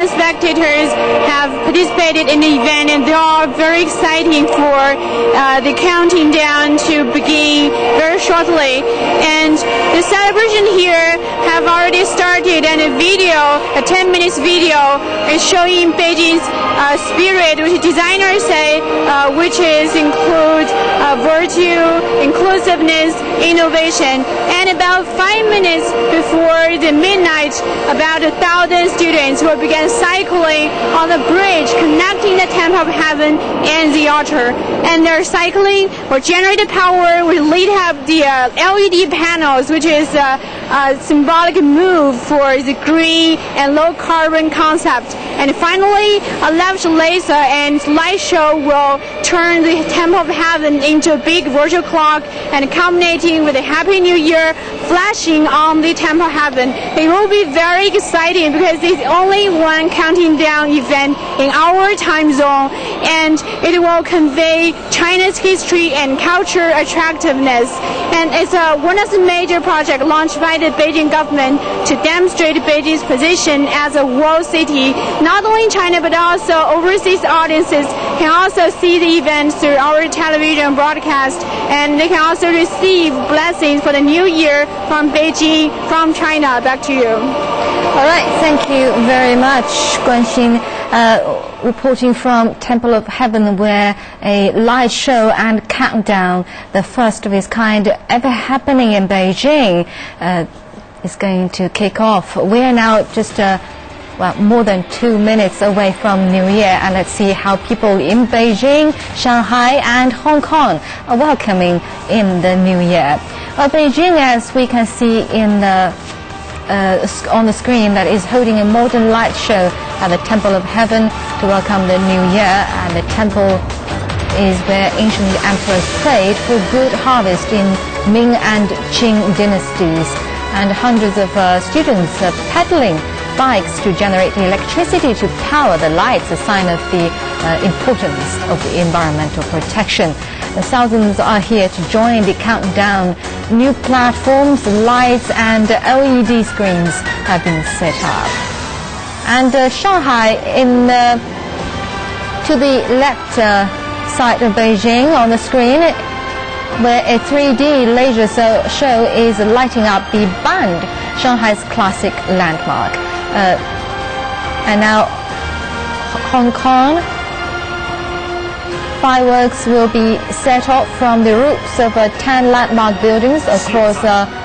Spectators have participated in the event, and they are very exciting for the counting down to begin very shortly. And the celebration here have already started, and a 10 minutes video is showing Beijing's spirit, which designers say, which include virtue, inclusiveness, innovation. And about 5 minutes before the midnight, about 1,000 students will begin cycling on the bridge connecting the Temple of Heaven and the altar. And their cycling will generate power, will lead up the LED panels, which is a symbolic move for the green and low carbon concept. And finally, a lavish laser and light show will turn the Temple of Heaven into a big virtual clock, and culminating with a Happy New Year flashing on the Temple of Heaven. It will be very exciting because it's only one counting down event in our time zone, and it will convey China's history and culture attractiveness. And it's one of the major projects launched by the Beijing government to demonstrate Beijing's position as a world city. Not only in China, but also overseas audiences can also see the event through our television broadcast, and they can also receive blessings for the new year from Beijing, from China. Back to you. All right, thank you very much, Guan Xin. Reporting from Temple of Heaven, where a light show and countdown, the first of its kind ever happening in Beijing, is going to kick off. We are now just more than 2 minutes away from New Year, and let's see how people in Beijing, Shanghai and Hong Kong are welcoming in the New Year. Beijing, as we can see in the on the screen, that is holding a modern light show at the Temple of Heaven to welcome the New Year, and the temple is where ancient emperors prayed for good harvest in Ming and Qing dynasties. And hundreds of students are pedaling bikes to generate electricity to power the lights, a sign of the importance of the environmental protection. Thousands are here to join the countdown. New platforms, lights and LED screens have been set up. And Shanghai, to the left side of Beijing on the screen, where a 3D laser show is lighting up the Bund, Shanghai's classic landmark. And now Hong Kong, fireworks will be set off from the roofs of 10 landmark buildings across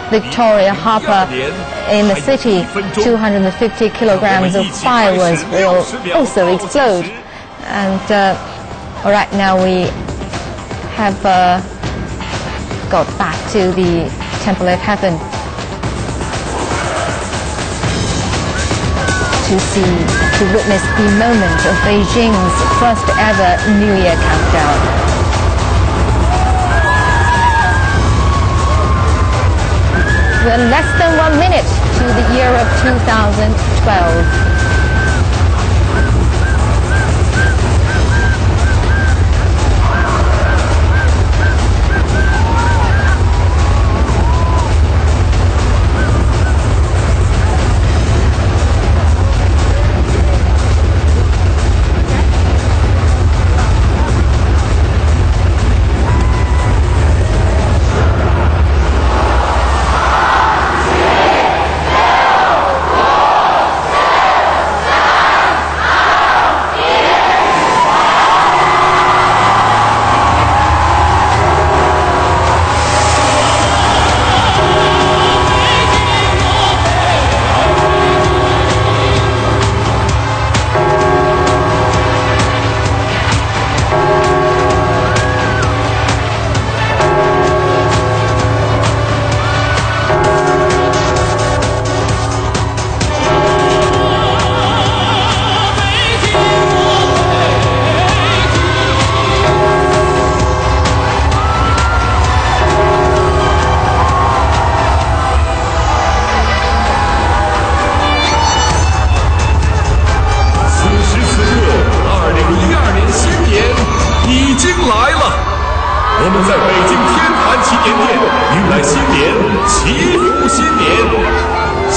Victoria Harbour in the city. 250 kilograms of fireworks will also explode. And right now we have got back to the Temple of Heaven to witness the moment of Beijing's first ever New Year countdown. We're less than 1 minute to the year of 2012.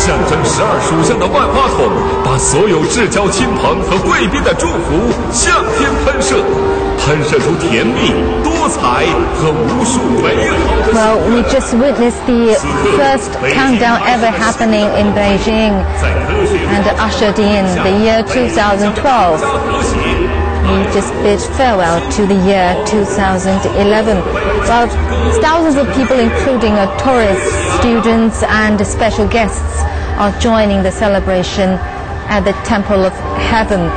象征12属相的万花筒，把所有至交亲朋和贵宾的祝福向天喷射，喷射出甜蜜、多彩和无数美好的。Well, we just witnessed the first countdown ever happening in Beijing and ushered in the year 2012. We just bid farewell to the year 2011. Well, thousands of people, including tourists, students and special guests, are joining the celebration at the Temple of Heaven.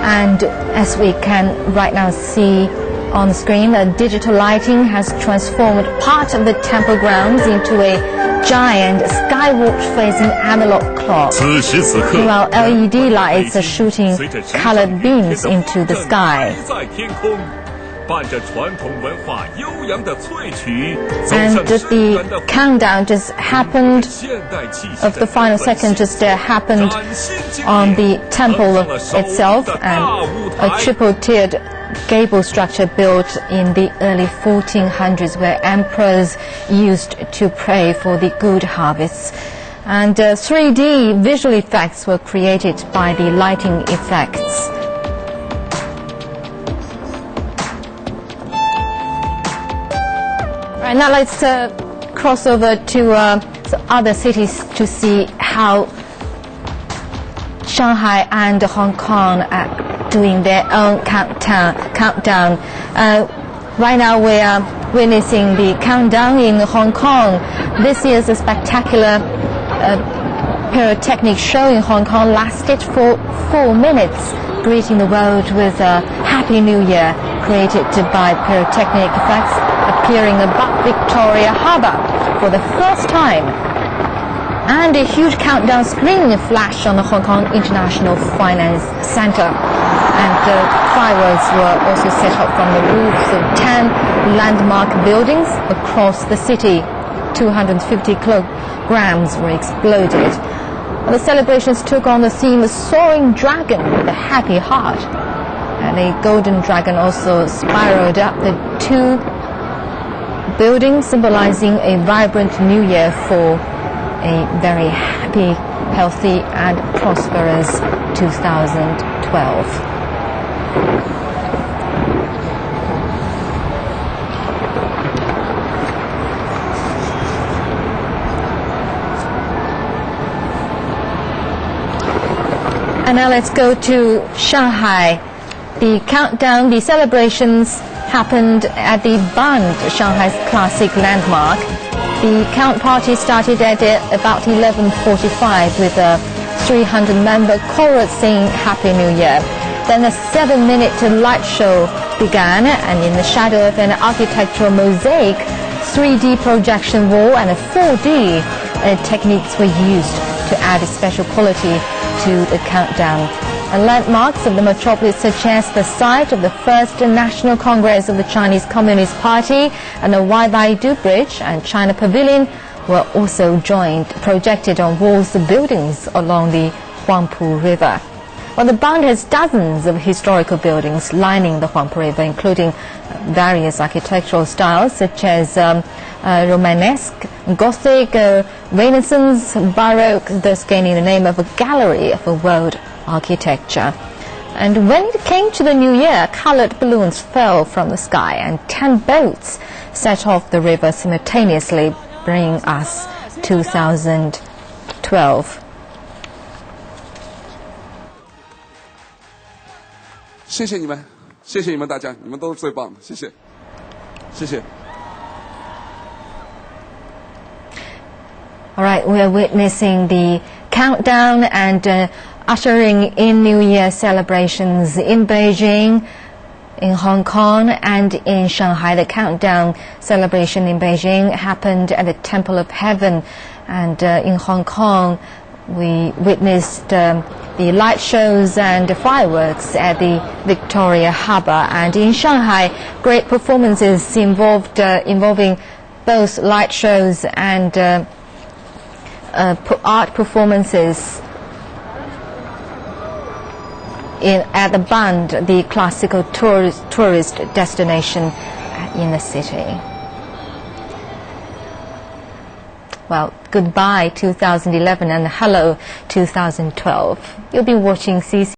And as we can right now see on the screen, digital lighting has transformed part of the temple grounds into a giant skyward-facing analog clock, while LED lights are shooting colored beams into the sky. And the countdown just happened, of the final second just happened on the temple itself, and a triple-tiered gable structure built in the early 1400s where emperors used to pray for the good harvests. And 3D visual effects were created by the lighting effects. Right, now let's cross over to other cities to see how Shanghai and Hong Kong are doing their own countdown. Right now we are witnessing the countdown in Hong Kong. This year's spectacular pyrotechnic show in Hong Kong lasted for 4 minutes, greeting the world with a Happy New Year, created by pyrotechnic effects appearing above Victoria Harbour for the first time. And a huge countdown screen flashed on the Hong Kong International Finance Centre. And fireworks were also set up from the roofs of 10 landmark buildings across the city. 250 kilograms were exploded. The celebrations took on the theme Soaring Dragon with a Happy Heart. And a golden dragon also spiraled up the 2 buildings, symbolizing a vibrant new year for a very happy, healthy and prosperous 2012. And now let's go to Shanghai. The countdown, the celebrations happened at the Bund, Shanghai's classic landmark. The count party started at about 11:45 with a 300-member chorus singing Happy New Year. Then a 7-minute light show began, and in the shadow of an architectural mosaic, 3D projection wall and 4D techniques were used to add a special quality to the countdown. And landmarks of the metropolis such as the site of the first National Congress of the Chinese Communist Party and the Waibaidu Bridge and China Pavilion were also projected on walls of buildings along the Huangpu River. Well, the Bund has dozens of historical buildings lining the Huangpu River, including various architectural styles such as Romanesque, Gothic, Renaissance, Baroque, thus gaining the name of a gallery of world architecture. And when it came to the new year, colored balloons fell from the sky and 10 boats set off the river simultaneously, bringing us 2012. 谢谢你们，谢谢你们大家，你们都是最棒的，谢谢，谢谢。 All right, we are witnessing the countdown and ushering in New Year celebrations in Beijing, in Hong Kong and in Shanghai. The countdown celebration in Beijing happened at the Temple of Heaven, and in Hong Kong we witnessed the light shows and fireworks at the Victoria Harbour, and in Shanghai great performances involving both light shows and art performances at the Bund, the classical tourist destination in the city. well, goodbye 2011 and hello 2012. You'll be watching CC